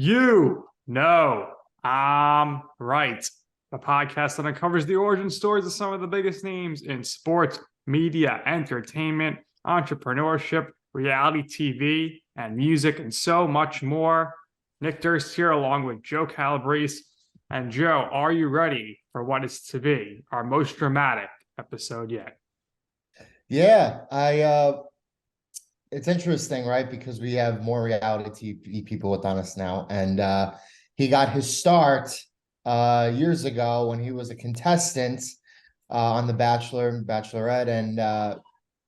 You know, I'm right. A podcast that uncovers the origin stories of some of the biggest names in sports, media, entertainment, entrepreneurship, reality TV, and music, and so much more. Nick Durst here, along with Joe Calabrese. And Joe, are you ready for what is to be our most dramatic episode yet? Yeah, it's interesting, right? Because we have more reality TV people with on us now. And he got his start years ago when he was a contestant on The Bachelor and Bachelorette. And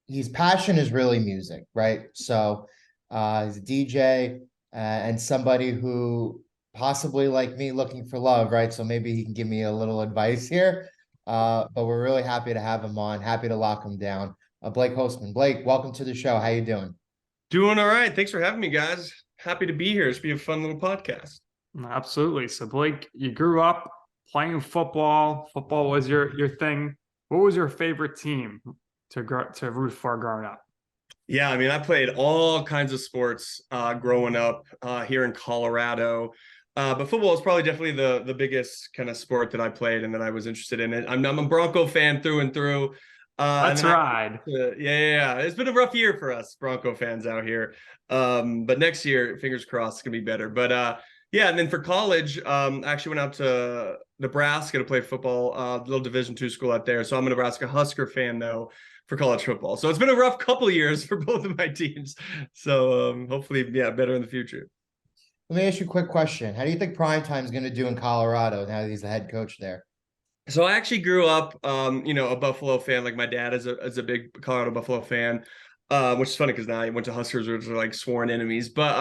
his passion is really music, right? So he's a DJ and somebody who possibly like me looking for love, right? So maybe he can give me a little advice here. But we're really happy to have him on, happy to lock him down. Blake Horstmann. Blake, welcome to the show. How you doing? Doing all right. Thanks for having me, guys. Happy to be here. It's be a fun little podcast. Absolutely. So, Blake, you grew up playing football. Football was your thing. What was your favorite team to root for growing up? Yeah, I mean, I played all kinds of sports growing up here in Colorado. But football is probably definitely the biggest kind of sport that I played and that I was interested in. I'm a Bronco fan through and through. Let's ride. Yeah. It's been a rough year for us Bronco fans out here. But next year, fingers crossed, it's gonna be better. But yeah, and then for college, I actually went out to Nebraska to play football, little Division II school out there. So I'm a Nebraska Husker fan though for college football. So it's been a rough couple of years for both of my teams. So hopefully, yeah, better in the future. Let me ask you a quick question. How do you think Primetime is going to do in Colorado now that he's the head coach there? So I actually grew up, a Buffalo fan. Like my dad is a big Colorado Buffalo fan, which is funny because now I went to Huskers, which are like sworn enemies. But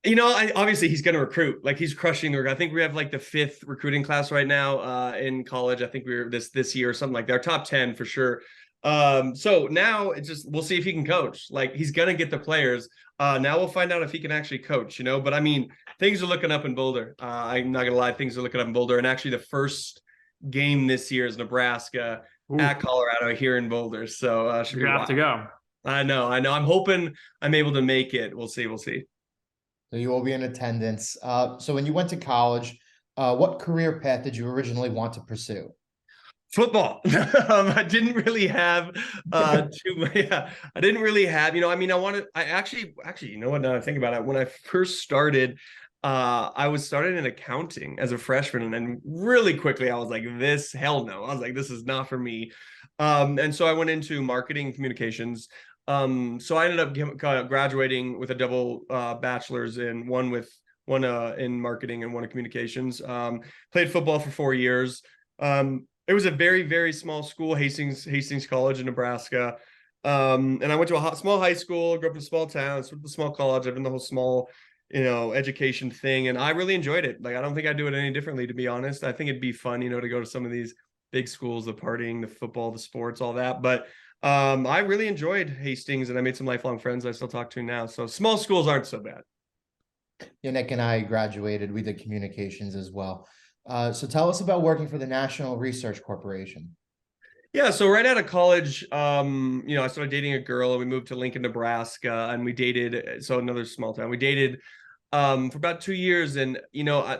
obviously he's going to recruit. Like he's crushing the. I think we have like the 5th recruiting class right now in college. I think we're this year or something like that. Our top 10 for sure. So now it's just we'll see if he can coach. Like he's going to get the players. Now we'll find out if he can actually coach. But I mean, things are looking up in Boulder. I'm not gonna lie, things are looking up in Boulder. And actually, the first game this year is Nebraska at Colorado here in Boulder. So should you have to go. I know. I'm hoping I'm able to make it. We'll see. So you will be in attendance. So when you went to college, what career path did you originally want to pursue? Football. I didn't really have I didn't really have, I actually, now I think about it, when I first started, I was started in accounting as a freshman, and then really quickly I was like, hell no. I was like, this is not for me. And so I went into marketing communications. So I ended up graduating with a double bachelor's in one in marketing and one in communications. Played football for 4 years. It was a very, very small school, Hastings College in Nebraska. And I went to a small high school, grew up in a small town, sort of a small college. I've done the whole small, education thing. And I really enjoyed it. Like, I don't think I'd do it any differently, to be honest. I think it'd be fun, to go to some of these big schools, the partying, the football, the sports, all that. But I really enjoyed Hastings, and I made some lifelong friends I still talk to now. So small schools aren't so bad. Yeah, Nick and I graduated. We did communications as well. So tell us about working for the National Research Corporation. Yeah, so right out of college, I started dating a girl, and we moved to Lincoln, Nebraska, and we dated. So another small town. We dated for about 2 years, and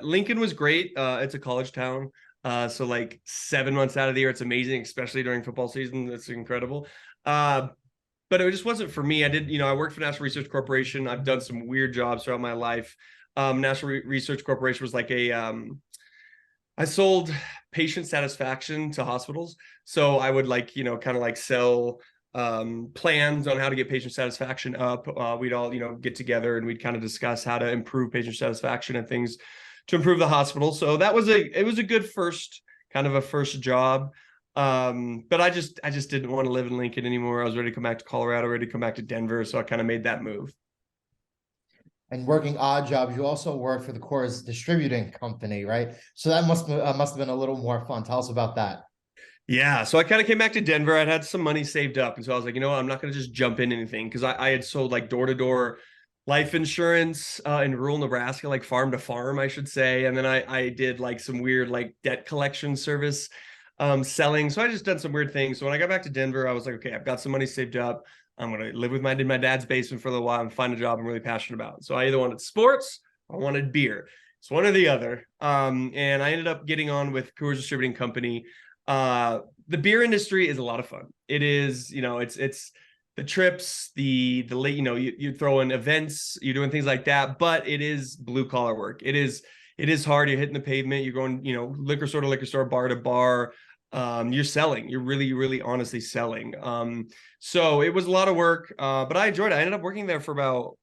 Lincoln was great. It's a college town, so like 7 months out of the year, it's amazing, especially during football season. It's incredible. But it just wasn't for me. I worked for National Research Corporation. I've done some weird jobs throughout my life. National Research Corporation was like I sold patient satisfaction to hospitals. So I would kind of like sell plans on how to get patient satisfaction up. We'd all, get together and we'd kind of discuss how to improve patient satisfaction and things to improve the hospital. So it was a good first job. But I just didn't want to live in Lincoln anymore. I was ready to come back to Colorado, ready to come back to Denver. So I kind of made that move. And working odd jobs, you also work for the Coors Distributing Company, right? So that must have been a little more fun. Tell us about that. Yeah, so I kind of came back to Denver. I'd had some money saved up, and so I was like, I'm not going to just jump in anything, because I had sold like door-to-door life insurance in rural Nebraska, like farm to farm, I should say. And then I did like some weird like debt collection service selling. So I just done some weird things. So when I got back to Denver, I was like, okay, I've got some money saved up. I'm going to live with my dad's basement for a little while and find a job I'm really passionate about. So I either wanted sports I wanted beer. It's one or the other. And I ended up getting on with Coors Distributing Company. The beer industry is a lot of fun. It is, it's the trips, the late, you throw in events, you're doing things like that, but it is blue collar work. It is hard. You're hitting the pavement. You're going, liquor store to liquor store, bar to bar. You're selling. You're really, really honestly selling. So it was a lot of work, but I enjoyed it. I ended up working there for about,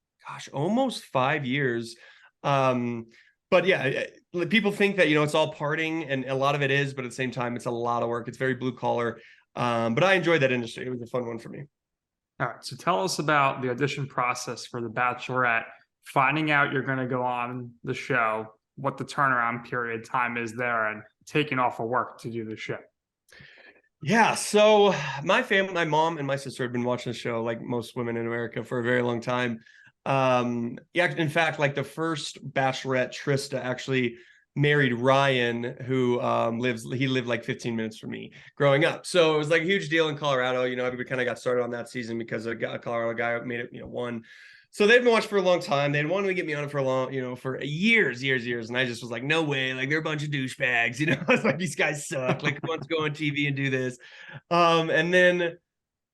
almost 5 years. But yeah, people think that, it's all partying, and a lot of it is, but at the same time, it's a lot of work. It's very blue collar. But I enjoyed that industry. It was a fun one for me. All right. So tell us about the audition process for the Bachelorette, finding out you're going to go on the show, what the turnaround period time is there, and taking off of work to do the show. Yeah, so my family, my mom and my sister had been watching the show, like most women in America, for a very long time. Yeah, in fact, like the first Bachelorette, Trista, actually married Ryan, who lived like 15 minutes from me growing up. So it was like a huge deal in Colorado. Everybody kind of got started on that season because a Colorado guy made it, won. So they'd been watching for a long time. They'd wanted to get me on it for a long, for years. And I just was like, no way. Like, they're a bunch of douchebags. I was like, these guys suck. Like, who wants to go on TV and do this? And then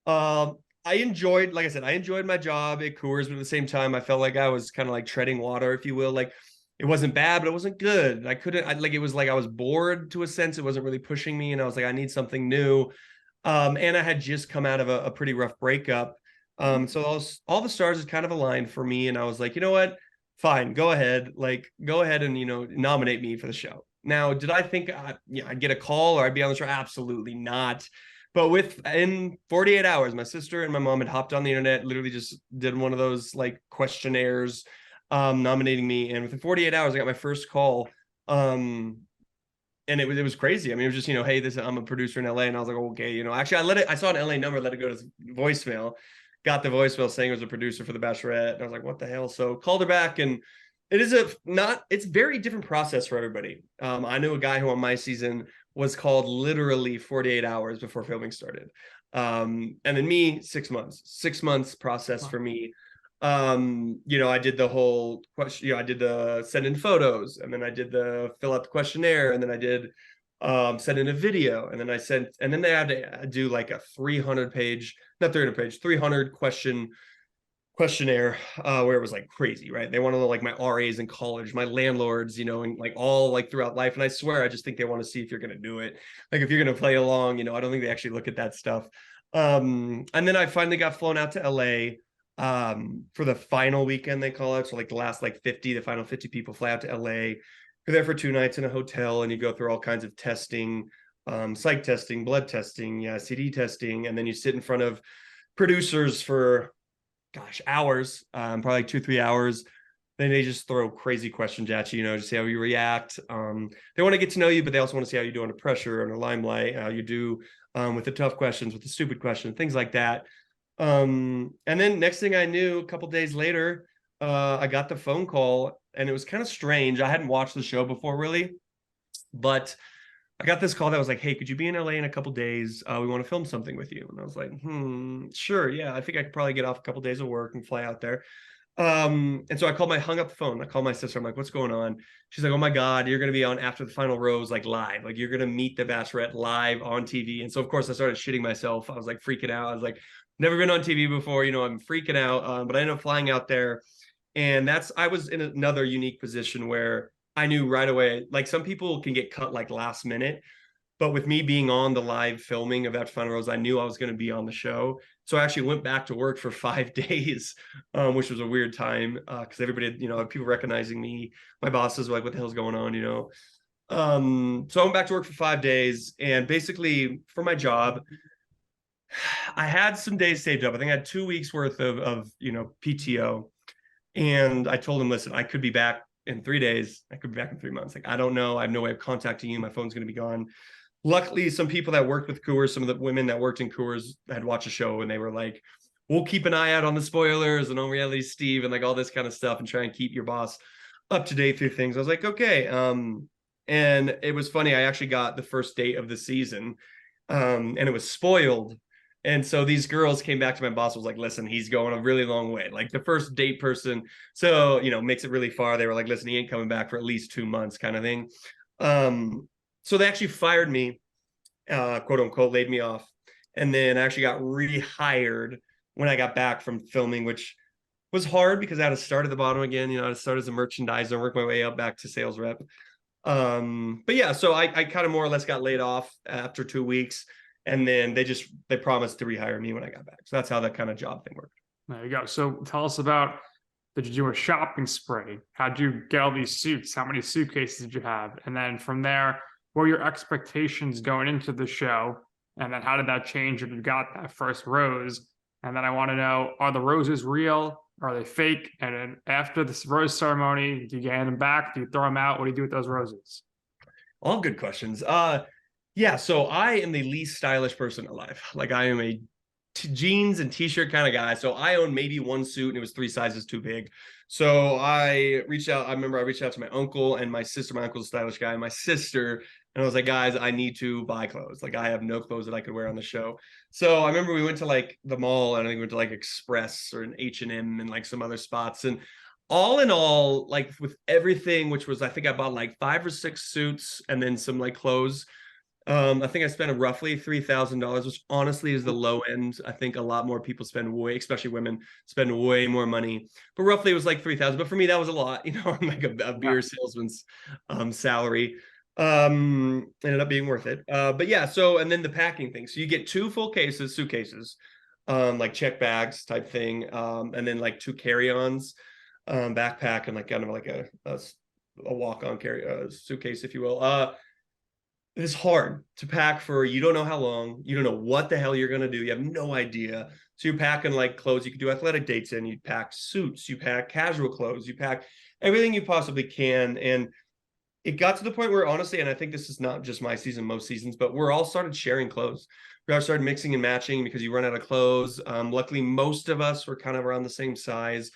I enjoyed, like I said, I enjoyed my job at Coors, but at the same time, I felt like I was kind of like treading water, if you will. Like, it wasn't bad, but it wasn't good. It was like I was bored to a sense. It wasn't really pushing me. And I was like, I need something new. And I had just come out of a pretty rough breakup. So all the stars had kind of aligned for me. And I was like, you know what? Fine, go ahead. Like, go ahead and, nominate me for the show. Now, did I think I'd get a call or I'd be on the show? Absolutely not. But in 48 hours, my sister and my mom had hopped on the internet, literally just did one of those like questionnaires, nominating me. And within 48 hours, I got my first call. And it was crazy. I mean, it was just, hey, I'm a producer in LA. And I was like, okay, actually I saw an LA number, let it go to voicemail, got the voicemail saying it was a producer for the Bachelorette. And I was like, what the hell? So called her back, and it's very different process for everybody. I knew a guy who on my season was called literally 48 hours before filming started. And then me, 6 months process for me. I did the whole question, I did the send in photos, and then I did the fill out the questionnaire, and then I did send in a video, and then they had to do like a 300 question questionnaire, where it was like crazy, right? They want to know like my RAs in college, my landlords, and like all like throughout life. And I swear, I just think they want to see if you're going to do it. Like, if you're going to play along, I don't think they actually look at that stuff. And then I finally got flown out to LA for the final weekend, they call it. So like the final 50 people fly out to LA. You're there for 2 nights in a hotel, and you go through all kinds of testing, psych testing, blood testing, CD testing. And then you sit in front of producers for hours, probably like 2-3 hours. Then they just throw crazy questions at you, to see how you react. They want to get to know you, but they also want to see how you do under pressure, under limelight, how you do with the tough questions, with the stupid questions, things like that. And then next thing I knew, a couple days later, I got the phone call, and it was kind of strange. I hadn't watched the show before, really, but I got this call that was like, hey, could you be in LA in a couple days? We want to film something with you. And I was like, sure. Yeah, I think I could probably get off a couple days of work and fly out there. And so I hung up the phone. I called my sister. I'm like, what's going on? She's like, oh my God, you're going to be on After the Final Rose, like live. Like, you're going to meet the Bachelorette live on TV. And so, of course, I started shitting myself. I was like freaking out. I was like, never been on TV before. I'm freaking out. But I ended up flying out there. And I was in another unique position where I knew right away, like, some people can get cut like last minute, but with me being on the live filming of After Final Rose, I knew I was going to be on the show. So I actually went back to work for 5 days, which was a weird time, because everybody, people recognizing me. My bosses were like, what the hell's going on, So I went back to work for 5 days, and basically for my job, I had some days saved up. I think I had 2 weeks worth of PTO. And I told him, listen, I could be back in 3 days. I could be back in 3 months. Like, I don't know. I have no way of contacting you. My phone's going to be gone. Luckily, some people that worked with Coors, some of the women that worked in Coors had watched the show, and they were like, we'll keep an eye out on the spoilers and on Reality Steve and like all this kind of stuff, and try and keep your boss up to date through things. I was like, okay. And it was funny. I actually got the first date of the season, and it was spoiled. And so these girls came back to my boss, was like, listen, he's going a really long way. Like the first date person. So, makes it really far. They were like, listen, he ain't coming back for at least 2 months kind of thing. So they actually fired me, quote unquote, laid me off. And then I actually got rehired when I got back from filming, which was hard because I had to start at the bottom again. I had to start as a merchandiser, work my way up back to sales rep. But yeah, so I kind of more or less got laid off after 2 weeks. And then they promised to rehire me when I got back. So that's how that kind of job thing worked. There you go. So tell us about, did you do a shopping spree? How'd you get all these suits? How many suitcases did you have? And then from there, what were your expectations going into the show? And then how did that change when you got that first rose? And then I want to know, are the roses real? Are they fake? And then after this rose ceremony, do you hand them back? Do you throw them out? What do you do with those roses? All good questions. Yeah, so I am the least stylish person alive. Like I am a jeans and t-shirt kind of guy. So I own maybe one suit and it was 3 sizes too big. So I remember I reached out to my uncle and my sister. My uncle's a stylish guy, and my sister, and I was like, guys, I need to buy clothes. Like I have no clothes that I could wear on the show. So I remember we went to like the mall, and I think we went to like Express or an H&M and like some other spots. And all in all, like with everything, which was, I think I bought like 5 or 6 suits and then some like clothes. I think I spent roughly $3,000, which honestly is the low end. I think a lot more people spend especially women, spend way more money. But roughly it was like 3,000. But for me, that was a lot, like a beer salesman's salary. Ended up being worth it. But yeah, so, and then the packing thing. So you get 2 full suitcases, like check bags type thing, and then like 2 carry-ons, backpack, and like kind of like a walk-on suitcase, if you will. It's hard to pack for, you don't know how long, you don't know what the hell you're going to do. You have no idea. So you're packing like clothes you could do athletic dates in, you pack suits, you pack casual clothes, you pack everything you possibly can. And it got to the point where honestly, and I think this is not just my season, most seasons, but we're all started sharing clothes. We all started mixing and matching because you run out of clothes. Luckily, most of us were kind of around the same size.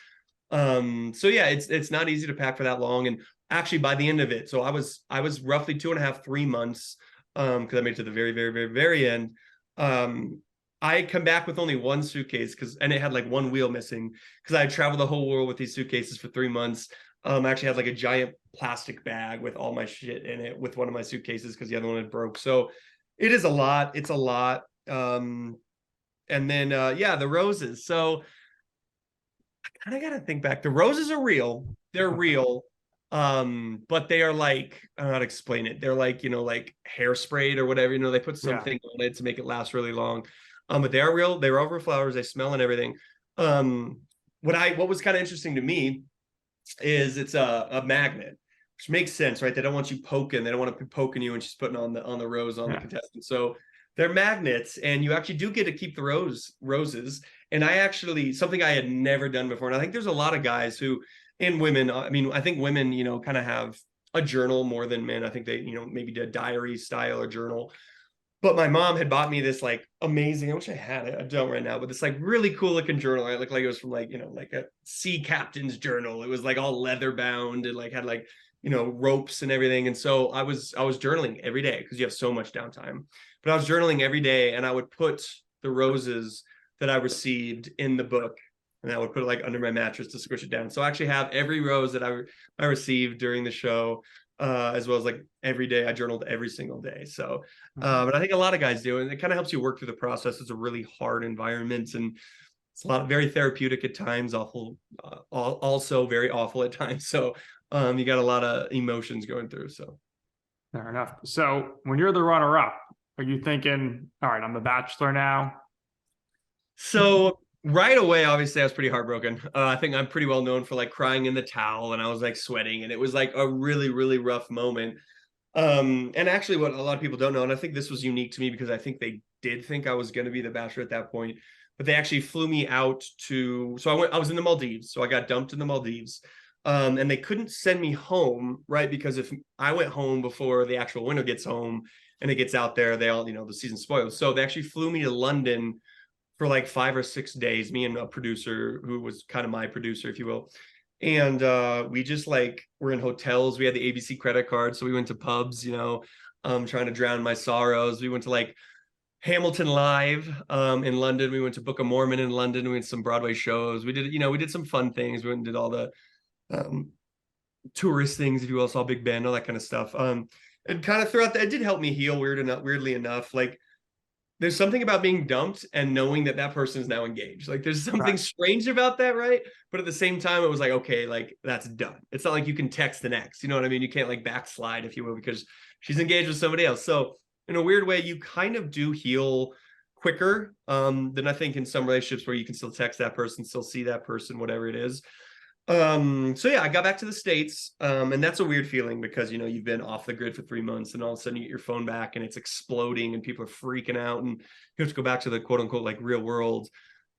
So yeah, it's not easy to pack for that long. And actually by the end of it, so I was roughly 2.5, 3 months, because I made it to the very, very, very, very end. I come back with only 1 suitcase and it had like 1 wheel missing because I had traveled the whole world with these suitcases for 3 months. I actually had like a giant plastic bag with all my shit in it with one of my suitcases because the other one had broke. So it is a lot. It's a lot. And then yeah, the roses. So I kind of got to think back. The roses are real. They're real. But they are like, I don't know how to explain it. They're like, like hairsprayed or whatever, they put something on it to make it last really long. But they are real. They're all real flowers. They smell and everything. What was kind of interesting to me is it's a magnet, which makes sense, right? They don't want you poking. They don't want to be poking you and she's putting on the rose on the contestant. So they're magnets, and you actually do get to keep the roses. And I actually, something I had never done before. And I think there's a lot of guys who, and women, I mean, I think women, kind of have a journal more than men. I think they, maybe do a diary style or journal. But my mom had bought me this like amazing, I wish I had it, I don't right now, but this like really cool looking journal. It looked like it was from like, like a sea captain's journal. It was like all leather bound and like had like, ropes and everything. And so I was journaling every day because you have so much downtime. But I was journaling every day, and I would put the roses that I received in the book, and I would put it like under my mattress to squish it down. So I actually have every rose that I received during the show, as well as like every day. I journaled every single day. So, but I think a lot of guys do, and it kind of helps you work through the process. It's a really hard environment, and it's very therapeutic at times, also very awful at times. So you got a lot of emotions going through. So fair enough. So when you're the runner-up, are you thinking, all right, I'm the Bachelor now? So right away, obviously, I was pretty heartbroken. I think I'm pretty well known for like crying in the towel, and I was like sweating, and it was like a really, really rough moment. And actually, what a lot of people don't know, and I think this was unique to me because I think they did think I was going to be the Bachelor at that point, but they actually flew me out to. So I was in the Maldives, so I got dumped in the Maldives. And they couldn't send me home, right? Because if I went home before the actual winner gets home and it gets out there, they all, the season's spoiled. So they actually flew me to London for like 5 or 6 days, me and a producer who was kind of my producer, if you will. And we just like were in hotels. We had the ABC credit card. So we went to pubs, trying to drown my sorrows. We went to like Hamilton Live in London. We went to Book of Mormon in London. We went to some Broadway shows. We did some fun things. We went and did all the tourist things, if you will, saw Big Ben, all that kind of stuff. And kind of throughout that, it did help me heal weirdly enough. Like there's something about being dumped and knowing that that person is now engaged. Like there's something strange about that, right? But at the same time, it was like, okay, like that's done. It's not like you can text an ex, you know what I mean? You can't like backslide, if you will, because she's engaged with somebody else. So in a weird way, you kind of do heal quicker than I think in some relationships where you can still text that person, still see that person, whatever it is. So yeah, I got back to the States, and that's a weird feeling because you've been off the grid for 3 months and all of a sudden you get your phone back and it's exploding and people are freaking out and you have to go back to the quote unquote like real world.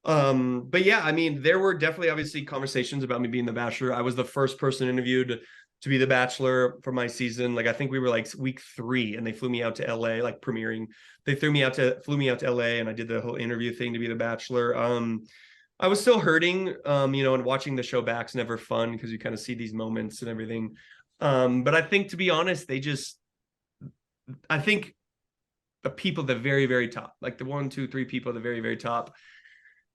But yeah, I mean, there were definitely obviously conversations about me being the Bachelor. I was the first person interviewed to be the Bachelor for my season. Like I think we were like week 3 and they flew me out to LA, like premiering. They flew me out to LA and I did the whole interview thing to be the Bachelor. I was still hurting, and watching the show back's never fun because you kind of see these moments and everything. But I think, to be honest, I think the people at the very, very top, like the 1, 2, 3 people at the very, very top,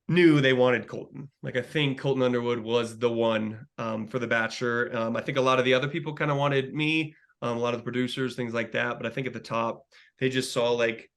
knew they wanted Colton. Like I think Colton Underwood was the one for the Bachelor. I think a lot of the other people kind of wanted me, a lot of the producers, things like that. But I think at the top, they just saw like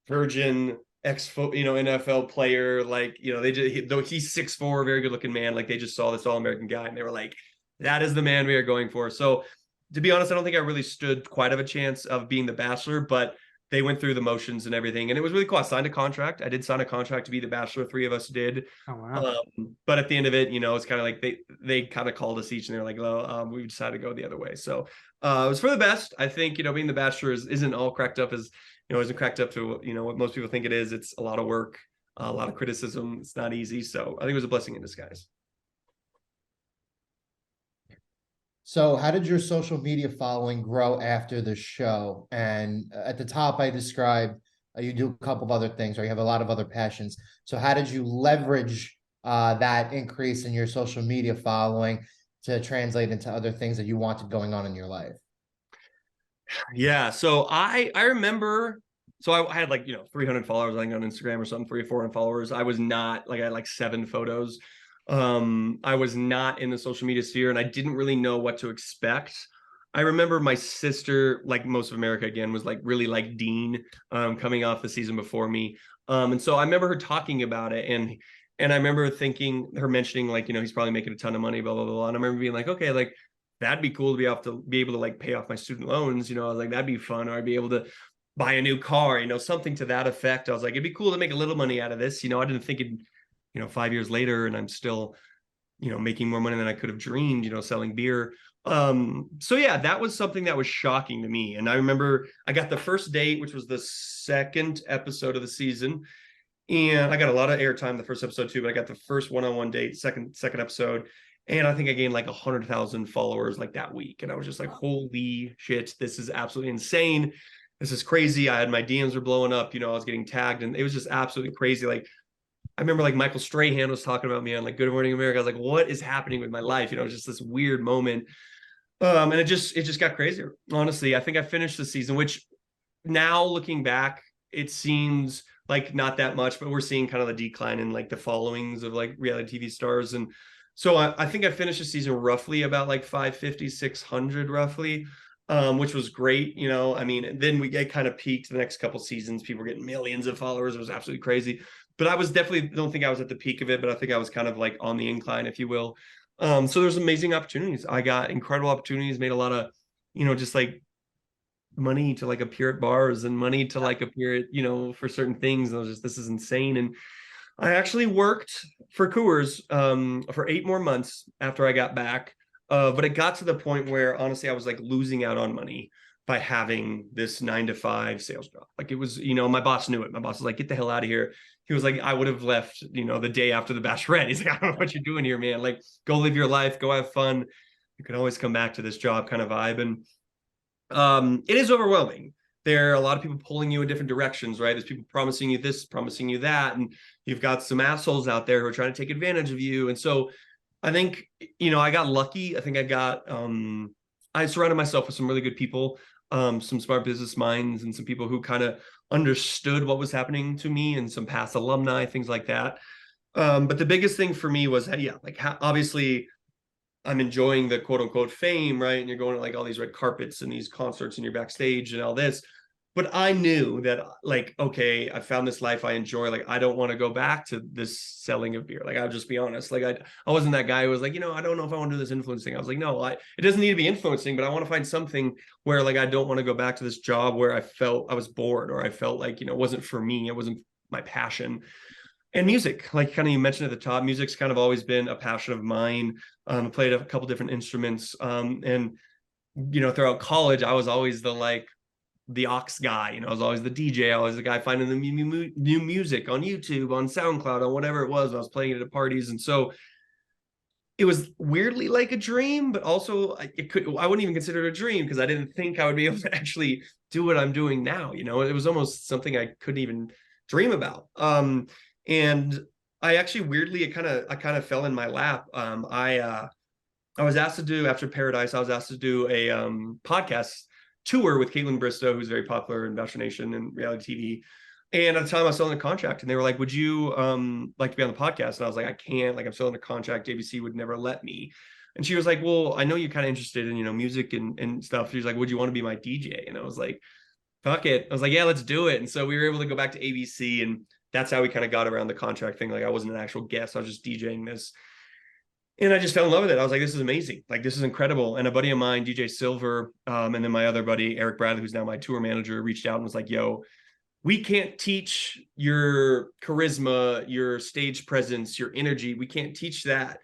virgin NFL player, like, though he's 6'4", very good looking man, like they just saw this All-American guy and they were like, that is the man we are going for. So to be honest, I don't think I really stood quite of a chance of being the Bachelor, but they went through the motions and everything. And it was really cool. I signed a contract. I did sign a contract to be the Bachelor. 3 of us did. Oh, wow. But at the end of it, it's kind of like they kind of called us each and they're like, well, we decided to go the other way. So it was for the best. I think, being the Bachelor isn't all cracked up as, isn't cracked up to, what most people think it is. It's a lot of work, a lot of criticism. It's not easy. So I think it was a blessing in disguise. So how did your social media following grow after the show? And at the top, I described you do a couple of other things, or you have a lot of other passions. So how did you leverage that increase in your social media following to translate into other things that you wanted going on in your life? Yeah. So I remember, so I had like, 300 followers, I think, on Instagram or something, 300 or 400 followers. I was not like, I had like 7 photos. I was not in the social media sphere and I didn't really know what to expect. I remember my sister, like most of America again, was like really like Dean, coming off the season before me. And so I remember her talking about it and I remember her mentioning like, he's probably making a ton of money, blah, blah, blah. And I remember being like, okay, like that'd be cool to be able to like pay off my student loans. I was like, that'd be fun. Or I'd be able to buy a new car, something to that effect. I was like, it'd be cool to make a little money out of this. I didn't think it'd, 5 years later and I'm still, making more money than I could have dreamed, selling beer. So yeah, that was something that was shocking to me. And I remember I got the first date, which was the 2nd episode of the season. And I got a lot of airtime the first episode too, but I got the first one-on-one date, second episode. And I think I gained like 100,000 followers like that week. And I was just like, holy shit, this is absolutely insane. This is crazy. I had my DMs were blowing up, I was getting tagged and it was just absolutely crazy. Like, I remember like Michael Strahan was talking about me on like Good Morning America. I was like, what is happening with my life? It was just this weird moment. And it just got crazier. Honestly, I think I finished the season, which now looking back, it seems like not that much, but we're seeing kind of the decline in like the followings of like reality TV stars. And so I think I finished the season roughly about like 550, 600 roughly, which was great. I mean, then we get kind of peaked the next couple seasons. People were getting millions of followers. It was absolutely crazy. But I was don't think I was at the peak of it, but I think I was kind of like on the incline, if you will. So there's amazing opportunities. I got incredible opportunities, made a lot of, just like money to like appear at bars and money to like appear at, for certain things. I was just, this is insane. And I actually worked for Coors for 8 more months after I got back. But it got to the point where honestly, I was like losing out on money by having this 9-to-5 sales job. Like it was, my boss knew it. My boss was like, get the hell out of here. He was like, I would have left, the day after the Bachelorette. He's like, I don't know what you're doing here, man. Like, go live your life, go have fun. You can always come back to this job kind of vibe. And it is overwhelming. There are a lot of people pulling you in different directions, right? There's people promising you this, promising you that. And you've got some assholes out there who are trying to take advantage of you. And so I think, I got lucky. I think I surrounded myself with some really good people, some smart business minds and some people who kind of understood what was happening to me and some past alumni, things like that. But the biggest thing for me was, yeah, like obviously I'm enjoying the quote unquote fame, right? And you're going to like all these red carpets and these concerts and you're backstage and all this. But I knew that, like, okay, I found this life I enjoy. Like, I don't want to go back to this selling of beer. Like, I'll just be honest. Like, I wasn't that guy who was like, I don't know if I want to do this influencing. I was like, no, it doesn't need to be influencing, but I want to find something where, like, I don't want to go back to this job where I felt I was bored, or I felt like, it wasn't for me. It wasn't my passion. And music, like kind of you mentioned at the top, music's kind of always been a passion of mine. I played a couple different instruments. And throughout college, I was always the aux guy. I was always the DJ. I was the guy finding the new music on YouTube, on SoundCloud, on whatever it was. I was playing it at parties. And so it was weirdly like a dream, but also I wouldn't even consider it a dream because I didn't think I would be able to actually do what I'm doing now. It was almost something I couldn't even dream about. And I actually weirdly, I kind of fell in my lap. I was asked to do, after Paradise, I was asked to do a podcast tour with Caitlin Bristow, who's very popular in Bachelor Nation and reality TV. And at the time I was still under contract, and they were like, would you like to be on the podcast? And I was like, I can't, like, I'm still under contract. ABC would never let me. And she was like, well, I know you're kind of interested in, music and stuff. She's like, would you want to be my DJ? And I was like, fuck it. I was like, yeah, let's do it. And so we were able to go back to ABC, and that's how we kind of got around the contract thing. Like, I wasn't an actual guest. I was just DJing this. And I just fell in love with it. I was like, this is amazing. Like, this is incredible. And a buddy of mine, DJ Silver, and then my other buddy, Eric Bradley, who's now my tour manager, reached out and was like, yo, we can't teach your charisma, your stage presence, your energy. We can't teach that.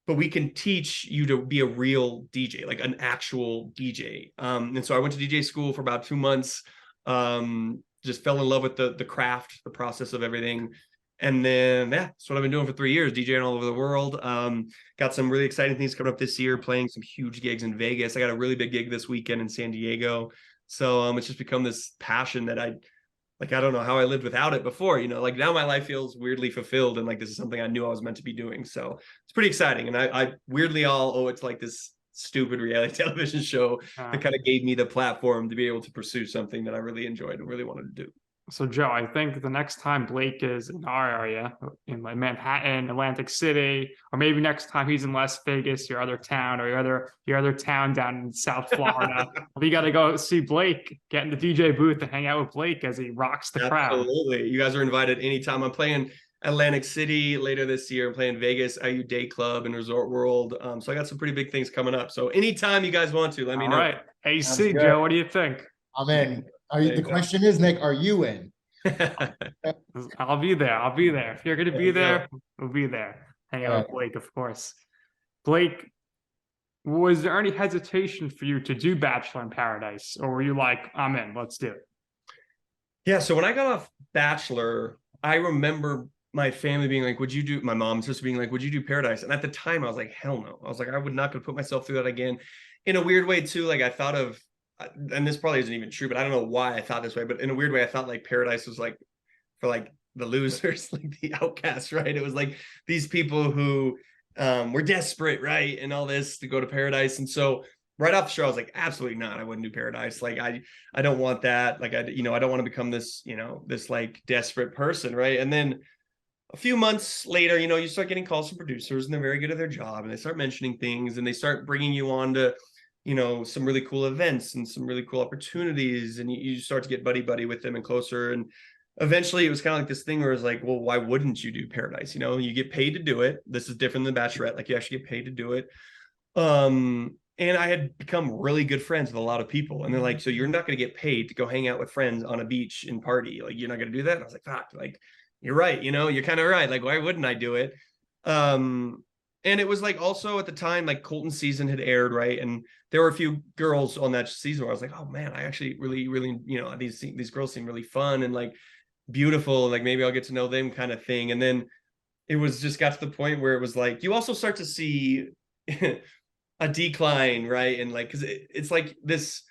But we can teach you to be a real DJ, like an actual DJ. And so I went to DJ school for about 2 months, just fell in love with the craft, the process of everything. And then, yeah, that's what I've been doing for 3 years, DJing all over the world. Got some really exciting things coming up this year, playing some huge gigs in Vegas. I got a really big gig this weekend in San Diego. So it's just become this passion that I don't know how I lived without it before, like now my life feels weirdly fulfilled. And like, this is something I knew I was meant to be doing. So it's pretty exciting. And I weirdly all owe it to like this stupid reality television show that kind of gave me the platform to be able to pursue something that I really enjoyed and really wanted to do. So, Joe, I think the next time Blake is in our area, in like Manhattan, Atlantic City, or maybe next time he's in Las Vegas, your other town, or your other town down in South Florida, we got to go see Blake, get in the DJ booth and hang out with Blake as he rocks the crowd. Absolutely. You guys are invited anytime. I'm playing Atlantic City later this year. I'm playing Vegas, IU Day Club and Resort World. So I got some pretty big things coming up. So anytime you guys want to, let me know. All right. AC, Joe, what do you think? I'm in. The question is, Nick, are you in? I'll be there. If you're going to be there, we'll be there. Hang out with Blake, of course. Blake, was there any hesitation for you to do Bachelor in Paradise? Or were you like, I'm in, let's do it? Yeah, so when I got off Bachelor, I remember my family being like, my mom just being like, would you do Paradise? And at the time, I was like, hell no. I was like, I would not going to put myself through that again. In a weird way, too, like I thought of, and this probably isn't even true, but I don't know why I thought this way, but in a weird way, I thought like Paradise was like for like the losers, like the outcasts, right? It was like these people who were desperate, right? And all this to go to Paradise. And so right off the show, I was like, absolutely not. I wouldn't do Paradise. Like, I don't want that. Like, I don't want to become this, this like desperate person, right? And then a few months later, you start getting calls from producers, and they're very good at their job, and they start mentioning things, and they start bringing you on to some really cool events and some really cool opportunities. And you start to get buddy with them and closer. And eventually it was kind of like this thing where it's like, well, why wouldn't you do Paradise? You get paid to do it. This is different than Bachelorette. Like, you actually get paid to do it. And I had become really good friends with a lot of people. And they're like, so you're not going to get paid to go hang out with friends on a beach and party. Like, you're not going to do that. And I was like, fuck, like, you're right. You're kind of right. Like, why wouldn't I do it? And it was like also at the time, like Colton's season had aired, right? And there were a few girls on that season where I was like, oh man, I actually really, really, these girls seem really fun and like beautiful. And like, maybe I'll get to know them kind of thing. And then it was just got to the point where it was like, you also start to see a decline, right? And like, cause it's like this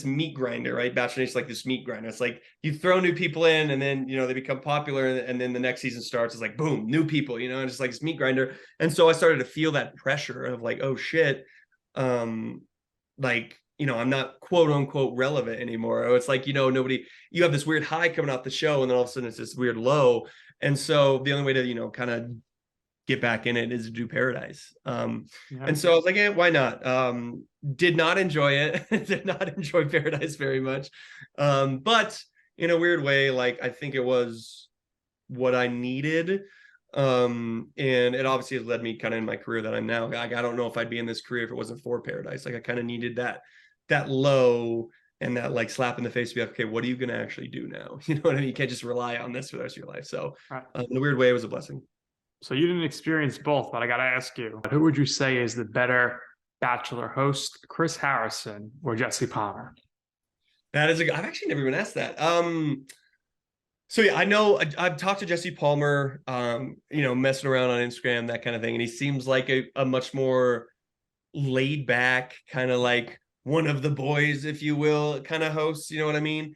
meat grinder, right? Bachelor Nation's like this meat grinder. It's like you throw new people in, and then they become popular, and then the next season starts. It's like boom, new people, and it's like this meat grinder. And so I started to feel that pressure of like, oh shit, like I'm not quote unquote relevant anymore. It's like, nobody, you have this weird high coming off the show and then all of a sudden it's this weird low. And so the only way to, kind of get back in it is to do Paradise. And so I was like, yeah, why not? Did not enjoy it. Did not enjoy Paradise very much. But in a weird way, like, I think it was what I needed. And it obviously has led me kind of in my career that I'm now. Like, I don't know if I'd be in this career if it wasn't for Paradise. Like, I kind of needed that low and that like slap in the face to be like, okay, what are you going to actually do now? You know what I mean? You can't just rely on this for the rest of your life. So in a weird way, it was a blessing. So you didn't experience both, but I got to ask you, who would you say is the better Bachelor host, Chris Harrison or Jesse Palmer? I've actually never been asked that. So yeah, I know I've talked to Jesse Palmer, messing around on Instagram, that kind of thing. And he seems like a much more laid back, kind of like one of the boys, if you will, kind of host, you know what I mean?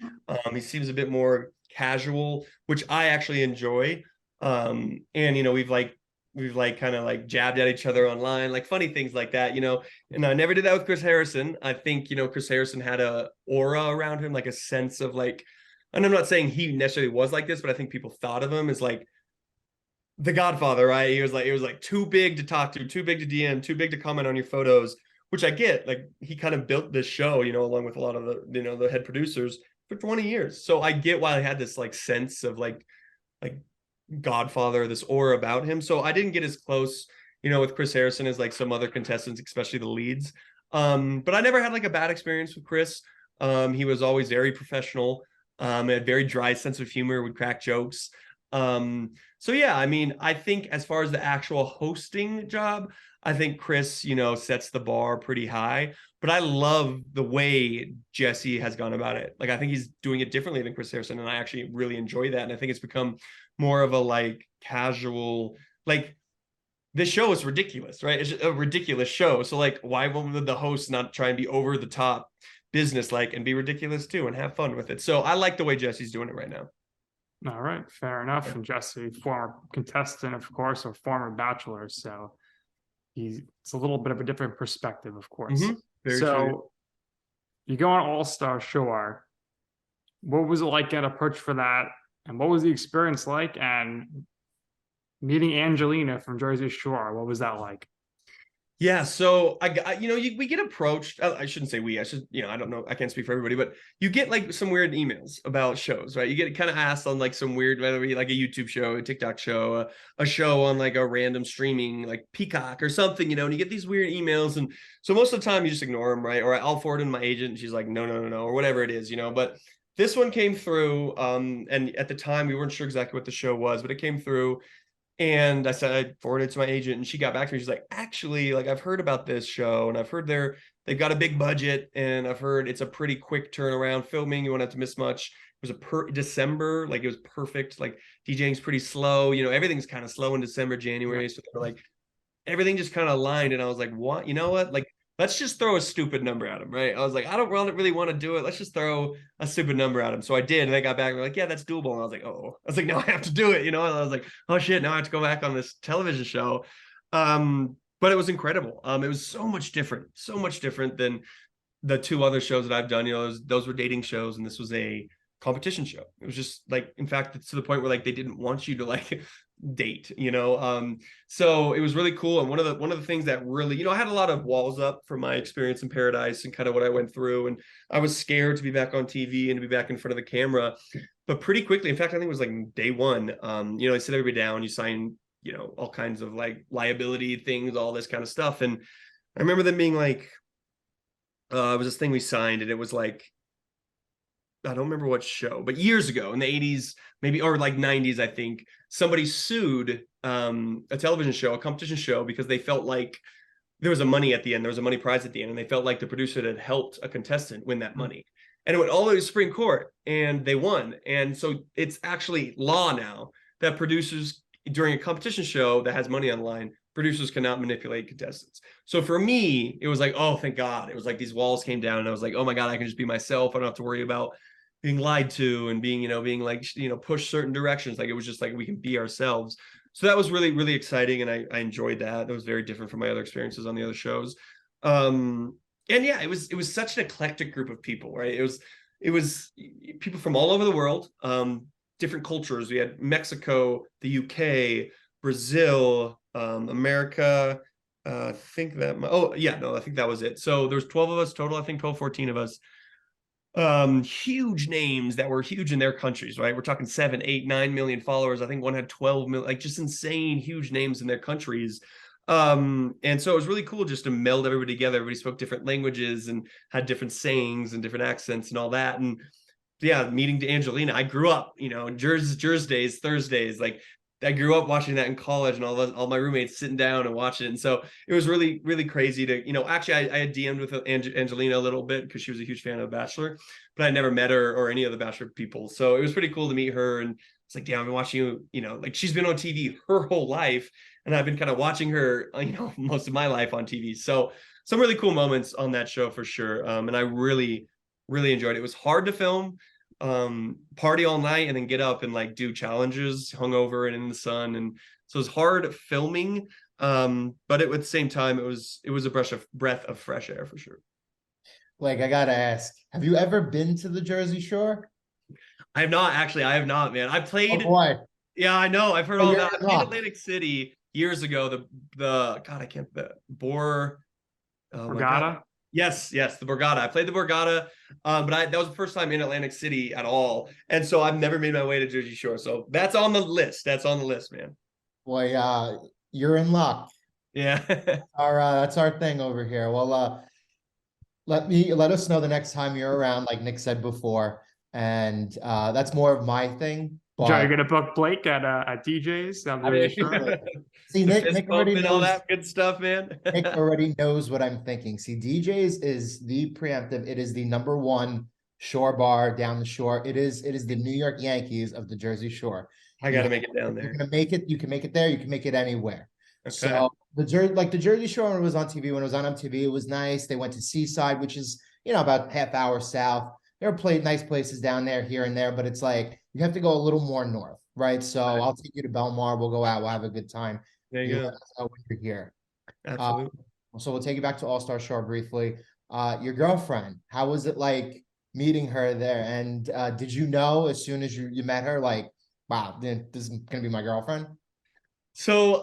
He seems a bit more casual, which I actually enjoy. And we've kind of like jabbed at each other online, like funny things like that, and I never did that with Chris Harrison. I think, Chris Harrison had a aura around him, like a sense of like, and I'm not saying he necessarily was like this, but I think people thought of him as like the Godfather, right? It was like too big to talk to, too big to DM, too big to comment on your photos, which I get. Like, he kind of built this show, along with a lot of the head producers for 20 years. So I get why I had this like sense of like Godfather, this aura about him. So I didn't get as close, with Chris Harrison as like some other contestants, especially the leads. But I never had like a bad experience with Chris. He was always very professional. Had a very dry sense of humor, would crack jokes. So yeah, I mean, I think as far as the actual hosting job, I think Chris, sets the bar pretty high, but I love the way Jesse has gone about it. Like, I think he's doing it differently than Chris Harrison, and I actually really enjoy that. And I think it's become more of a like casual, like, this show is ridiculous, right? It's a ridiculous show. So like, why won't the host not try and be over the top business like and be ridiculous too and have fun with it? So I like the way Jesse's doing it right now. All right, fair enough. And Jesse, former contestant, of course, or former Bachelor, so it's a little bit of a different perspective, of course. Very so true. You go on All-Star Shore. What was it like getting approached for that? And what was the experience like? And meeting Angelina from Jersey Shore, what was that like? Yeah, so we get approached. I shouldn't say we. I should, I don't know. I can't speak for everybody, but you get like some weird emails about shows, right? You get kind of asked on like some weird, whether it be like a YouTube show, a TikTok show, a show on like a random streaming like Peacock or something, and you get these weird emails, and so most of the time you just ignore them, right? Or I'll forward them to my agent, and she's like, no, or whatever it is, But this one came through, and at the time we weren't sure exactly what the show was, but it came through. And I said, I forwarded it to my agent, and she got back to me. She's like, actually, like, I've heard about this show, and I've heard they've got a big budget, and I've heard it's a pretty quick turnaround filming. You won't have to miss much. It was December, like, it was perfect. Like, DJing's pretty slow. Everything's kind of slow in December, January. So they're like, everything just kind of aligned. And I was like, what? You know what? Like, let's just throw a stupid number at him, right? I was like, I don't really want to do it. Let's just throw a stupid number at him. So I did, and they got back and they're like, yeah, that's doable. And I was like, oh. I was like, now I have to do it, And I was like, oh shit, now I have to go back on this television show. But it was incredible. It was so much different than the two other shows that I've done. Those were dating shows, and this was a competition show. It was just like, in fact, it's to the point where like they didn't want you to like date, so it was really cool. And one of the things that really, I had a lot of walls up from my experience in Paradise and kind of what I went through, and I was scared to be back on TV and to be back in front of the camera. But pretty quickly, in fact, I think it was like day one, they sit everybody down, you sign, all kinds of like liability things, all this kind of stuff. And I remember them being like, it was this thing we signed, and it was like, I don't remember what show, but years ago in the 80s, maybe, or like 90s, I think, somebody sued a television show, a competition show, because they felt like there was a money at the end. There was a money prize at the end, and they felt like the producer had helped a contestant win that money. And it went all the way to Supreme Court, and they won. And so it's actually law now that producers, during a competition show that has money on the line, producers cannot manipulate contestants. So for me, it was like, oh, thank God. It was like these walls came down, and I was like, oh my God, I can just be myself. I don't have to worry about being lied to and being like, pushed certain directions. Like, it was just like, we can be ourselves. So that was really, really exciting. And I enjoyed that. That was very different from my other experiences on the other shows. And yeah, it was such an eclectic group of people, right? It was people from all over the world, different cultures. We had Mexico, the UK, Brazil, America. I think that, oh yeah, no, I think that was it. So there's 12 of us total, I think 12, 14 of us. Huge names that were huge in their countries, right? We're talking 7, 8, 9 million followers. I think one had 12 million, like just insane, huge names in their countries. And so it was really cool just to meld everybody together. Everybody spoke different languages and had different sayings and different accents and all that. And yeah, meeting to Angelina. I grew up, Jersey's Thursdays. Like I grew up watching that in college, and all my roommates sitting down and watching it. And so it was really, really crazy to, actually I had DM'd with Angelina a little bit because she was a huge fan of Bachelor, but I never met her or any of the Bachelor people. So it was pretty cool to meet her. And it's like, damn, I've been watching you, like she's been on TV her whole life. And I've been kind of watching her, most of my life on TV. So some really cool moments on that show for sure. And I really, really enjoyed it. It was hard to film, party all night and then get up and like do challenges hungover and in the sun. And so it was hard filming. But at the same time, it was a breath of fresh air for sure. Like, I gotta ask, have you ever been to the Jersey Shore? I have not, actually. I have not, man. I played. Oh boy. Yeah, I know. I've heard all that. I played not. Atlantic City years ago. The God, I can't. The Bor. Oh my God. Borgata? Yes, the Borgata. I played the Borgata, but that was the first time in Atlantic City at all, and so I've never made my way to Jersey Shore. So that's on the list. That's on the list, man. Boy, you're in luck. Yeah. That's our thing over here. Well, let us know the next time you're around, like Nick said before, and that's more of my thing. Joe, you're gonna book Blake at DJ's. See, Nick already knows all that good stuff, man. Nick already knows what I'm thinking. See, DJ's is the preemptive. It is the #1 shore bar down the shore. It is the New York Yankees of the Jersey Shore. I got to make it down there. You're gonna make it. You can make it there. You can make it anywhere. Okay. So the Jersey Shore, when it was on TV, when it was on MTV, it was nice. They went to Seaside, which is about half hour south. There are nice places down there, here and there, but it's like you have to go a little more north, right? So I'll take you to Belmar. We'll go out. We'll have a good time. There you go. Let us know when you're here. Absolutely. So we'll take you back to All-Star Shore briefly. Your girlfriend, how was it like meeting her there? And did you know as soon as you met her, like, wow, this is gonna be my girlfriend? So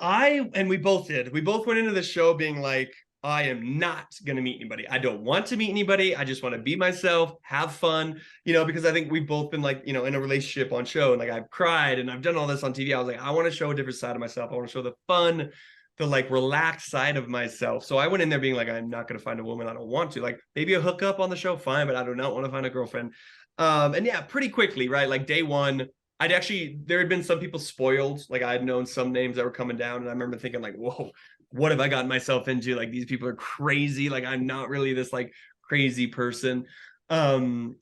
we both did. We both went into the show being like, I am not going to meet anybody. I don't want to meet anybody. I just want to be myself, have fun, because I think we've both been like, in a relationship on show, and like I've cried and I've done all this on TV. I was like, I want to show a different side of myself. I want to show the fun, the like relaxed side of myself. So I went in there being like, I'm not going to find a woman. I don't want to. Like maybe a hookup on the show, fine, but I do not want to find a girlfriend. And yeah, pretty quickly, right? Like day one, there had been some people spoiled. Like I had known some names that were coming down, and I remember thinking like, whoa, what have I gotten myself into? Like these people are crazy. Like I'm not really this like crazy person. And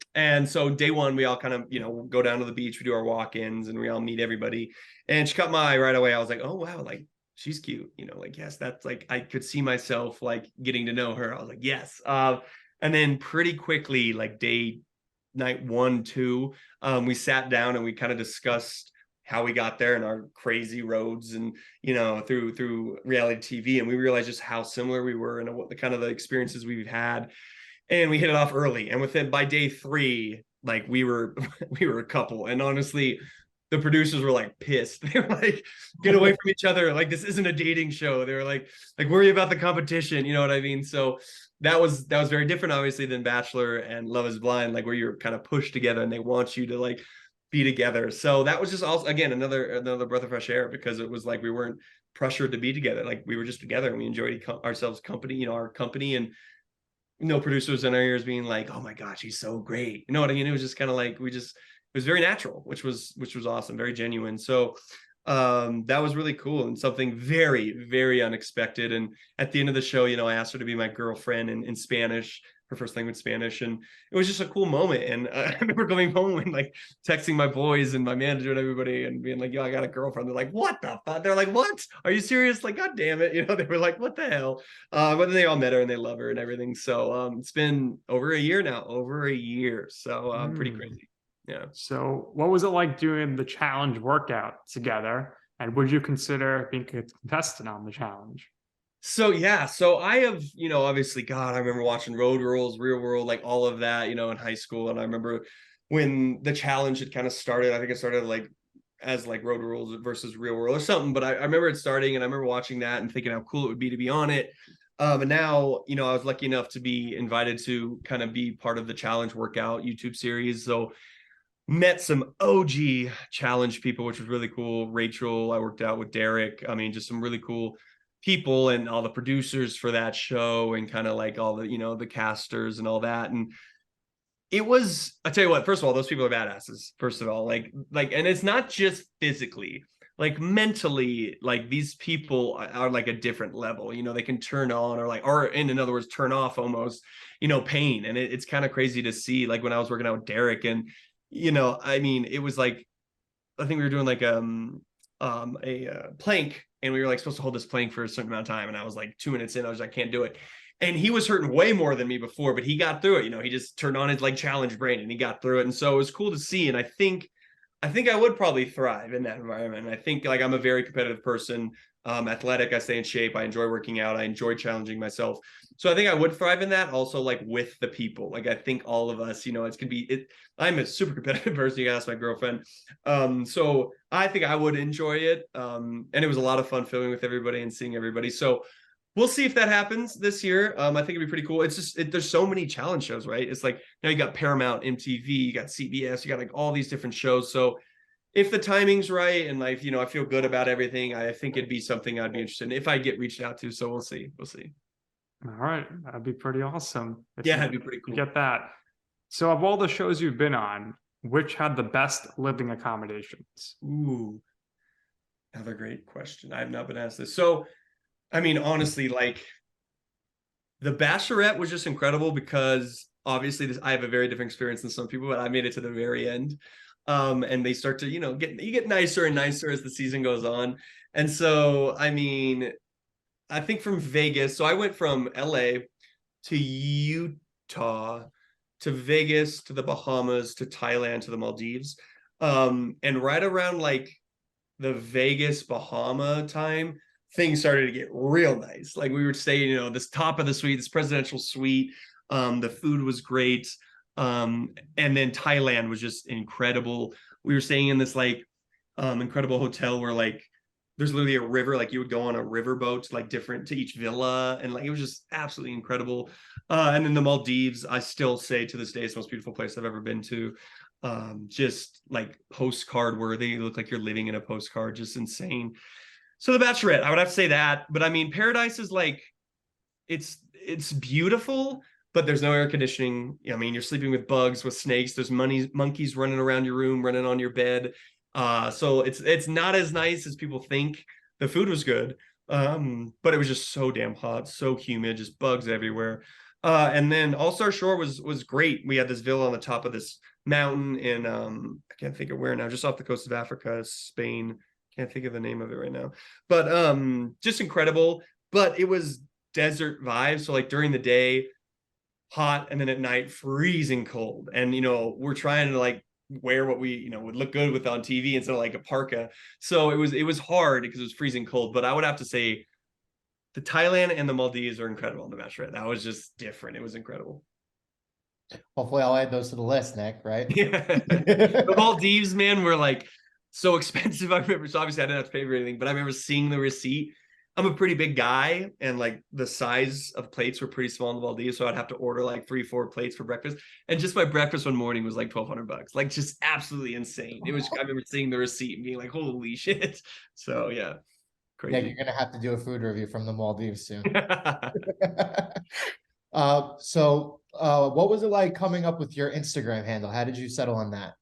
so day one, we all kind of, go down to the beach, we do our walk-ins and we all meet everybody. And she caught my eye right away. I was like, oh wow, like she's cute, like, yes, that's like, I could see myself like getting to know her. I was like, yes. And then pretty quickly, like night 1, 2, we sat down and we kind of discussed how we got there and our crazy roads and through reality TV, and we realized just how similar we were and what the kind of the experiences we've had, and we hit it off early. And by day 3, like we were a couple, and honestly the producers were like pissed. They were like, get away from each other, like this isn't a dating show. They were like worry about the competition, you know what I mean? So that was very different obviously than Bachelor and Love is Blind, like where you're kind of pushed together and they want you to like be together. So that was just also, again, another breath of fresh air, because it was like we weren't pressured to be together. Like we were just together and we enjoyed ourselves company, our company, and no producers in our ears being like, oh my God, she's so great. You know what I mean? It was just kind of like, it was very natural, which was awesome, very genuine. So that was really cool and something very, very unexpected. And at the end of the show, I asked her to be my girlfriend in Spanish, her first language Spanish, and it was just a cool moment. And I remember going home and like texting my boys and my manager and everybody and being like, yo, I got a girlfriend. They're like, what the fuck? They're like, what? Are you serious? Like, God damn it. They were like, what the hell? But then they all met her and they love her and everything. So it's been over a year now, So pretty crazy. Yeah. So what was it like doing the challenge workout together? And would you consider being a contestant on the challenge? So yeah, so I have, obviously, God, I remember watching Road Rules, Real World, like all of that, in high school. And I remember when the challenge had kind of started. I think it started like as like Road Rules versus Real World or something. But I remember it starting, and I remember watching that and thinking how cool it would be to be on it. And now, I was lucky enough to be invited to kind of be part of the challenge workout YouTube series. So met some OG challenge people, which was really cool. Rachel, I worked out with Derek. I mean, just some really cool people, and all the producers for that show, and kind of like all the, the casters and all that. And it was, I tell you what, first of all, those people are badasses. First of all, and it's not just physically, like mentally, like these people are like a different level. They can turn on, or in other words, turn off almost, pain. And it's kind of crazy to see, like when I was working out with Derek, and I mean, it was like, I think we were doing like a plank, and we were like supposed to hold this plank for a certain amount of time, and I was like 2 minutes in, I was like, I can't do it. And he was hurting way more than me before, but he got through it. He just turned on his like challenge brain, and he got through it. And so it was cool to see. And I think I would probably thrive in that environment. And I think like I'm a very competitive person, athletic. I stay in shape. I enjoy working out. I enjoy challenging myself. So I think I would thrive in that. Also, like with the people. Like I think all of us, it's gonna be it. I'm a super competitive person. You can ask my girlfriend. So I think I would enjoy it. And it was a lot of fun filming with everybody and seeing everybody. So we'll see if that happens this year. I think it'd be pretty cool. It's just there's so many challenge shows, right? It's like now you got Paramount, MTV, you got CBS, you got like all these different shows. So if the timing's right, and like I feel good about everything, I think it'd be something I'd be interested in if I get reached out to. So we'll see. We'll see. All right, that'd be pretty awesome. Yeah, that'd be pretty cool. You get that. So of all the shows you've been on, which had the best living accommodations? Ooh, another great question. I have not been asked this. So, I mean, honestly, like the Bachelorette was just incredible because obviously I have a very different experience than some people, but I made it to the very end. And they start to, get nicer and nicer as the season goes on. And so, I mean, I think from Vegas, so I went from LA to Utah to Vegas to the Bahamas to Thailand to the Maldives. And right around like the Vegas Bahama time, things started to get real nice. Like we were staying, this top of the suite, this presidential suite. The food was great. And then Thailand was just incredible. We were staying in this like incredible hotel where like there's literally a river, like you would go on a river boat like different to each villa, and like it was just absolutely incredible. And then the Maldives, I still say to this day, it's the most beautiful place I've ever been to. Just like postcard worthy. You look like you're living in a postcard, just insane. So the Bachelorette, I would have to say that. But I mean, Paradise is like it's beautiful, but there's no air conditioning. I mean, you're sleeping with bugs, with snakes. There's monkeys running around your room, running on your bed. So it's not as nice as people think. The food was good, but it was just so damn hot, so humid, just bugs everywhere. And then All-Star Shore was great. We had this villa on the top of this mountain in I can't think of where now, just off the coast of Africa, Spain. Can't think of the name of it right now, but just incredible. But it was desert vibes. So like during the day, hot, and then at night freezing cold. And we're trying to like wear what we would look good with on TV instead of like a parka. So it was hard because it was freezing cold. But I would have to say the Thailand and the Maldives are incredible on the Bachelorette. That was just different. It was incredible. Hopefully I'll add those to the list, Nick, right? Yeah. The Maldives, man, were like so expensive. I remember, so obviously I didn't have to pay for anything, but I remember seeing the receipt. I'm a pretty big guy, and like the size of plates were pretty small in the Maldives, so I'd have to order like 3-4 plates for breakfast. And just my breakfast one morning was like $1,200, like just absolutely insane. It was. I remember seeing the receipt and being like, "Holy shit!" So yeah, crazy. Yeah, you're gonna have to do a food review from the Maldives soon. What was it like coming up with your Instagram handle? How did you settle on that?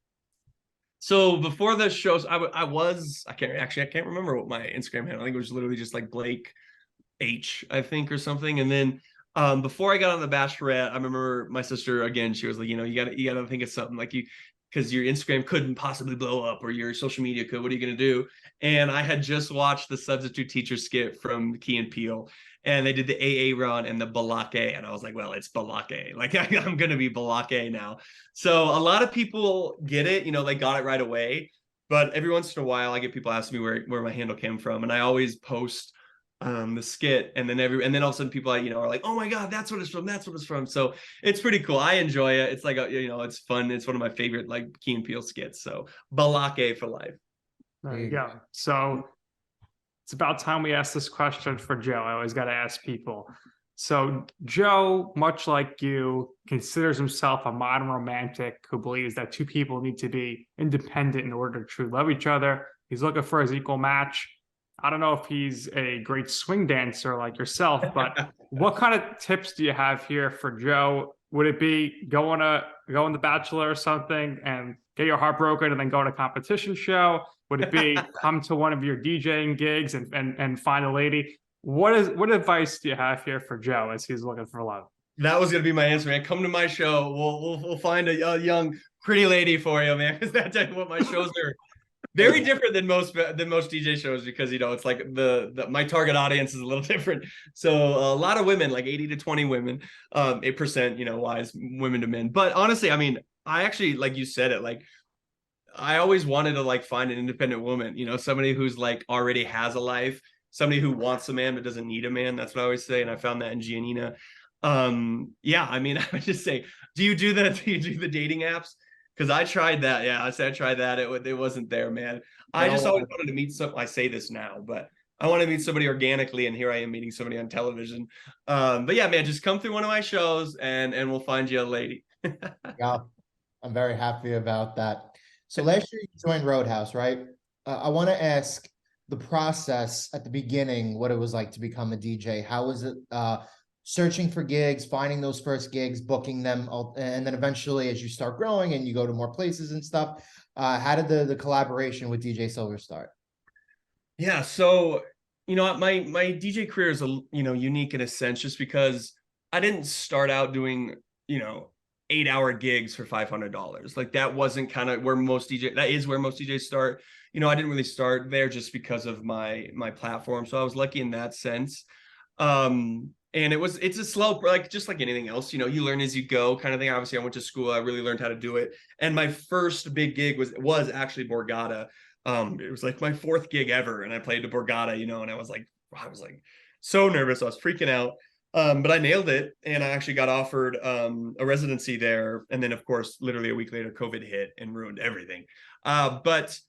So before the shows, I can't remember what my Instagram handle. I think it was literally just like Blake H, I think, or something. And then before I got on the Bachelorette, I remember my sister, again, she was like, you gotta think of something like because your Instagram couldn't possibly blow up, or your social media could. What are you gonna do? And I had just watched the substitute teacher skit from Key and Peele, and they did the AA run and the Balake, and I was like, well, it's Balake. Like I'm gonna be Balake now. So a lot of people get it, they got it right away. But every once in a while, I get people asking me where my handle came from, and I always post the skit, and then all of a sudden people are like, oh my god, that's what it's from, that's what it's from. So it's pretty cool. I enjoy it. It's like it's fun. It's one of my favorite like Key and Peele skits. So Balake for life. There you go. So it's about time we ask this question for Joe. I always got to ask people. So Joe, much like you, considers himself a modern romantic who believes that two people need to be independent in order to truly love each other. He's looking for his equal match. I don't know if he's a great swing dancer like yourself, but what kind of tips do you have here for Joe? Would it be go on the Bachelor or something and get your heart broken and then go on a competition show? Would it be come to one of your DJing gigs and find a lady? What advice do you have here for Joe as he's looking for love? That was gonna be my answer, man. Come to my show. We'll find a young pretty lady for you, man. Because that's what my shows are. Very different than most DJ shows, because it's like my target audience is a little different. So a lot of women, like 80 to 20 women, 8% wise women to men. But honestly, I mean, I actually, like you said it, like I always wanted to like find an independent woman, somebody who's like already has a life, somebody who wants a man but doesn't need a man. That's what I always say, and I found that in Giannina. Yeah, I mean, I would just say, do you do the dating apps? Because I tried that. Yeah, I tried that. It wasn't there, man. I just always wanted to meet I say this now, but I want to meet somebody organically, and here I am meeting somebody on television. But yeah, man, just come through one of my shows and we'll find you a lady. Yeah, I'm very happy about that. So last year you joined Roadhouse, right? I want to ask the process at the beginning, what it was like to become a DJ. How was it searching for gigs, finding those first gigs, booking them, and then eventually as you start growing and you go to more places and stuff, how did the collaboration with DJ Silver start? Yeah, so my DJ career is unique in a sense, just because I didn't start out doing 8-hour gigs for $500. Like that wasn't kind of where most DJs start. I didn't really start there just because of my platform. So I was lucky in that sense. And it's a slow, like just like anything else, you learn as you go kind of thing. Obviously, I went to school, I really learned how to do it. And my first big gig was actually Borgata. It was like my 4th gig ever, and I played to Borgata, and I was like so nervous. I was freaking out. But I nailed it, and I actually got offered a residency there. And then, of course, literally a week later, COVID hit and ruined everything. But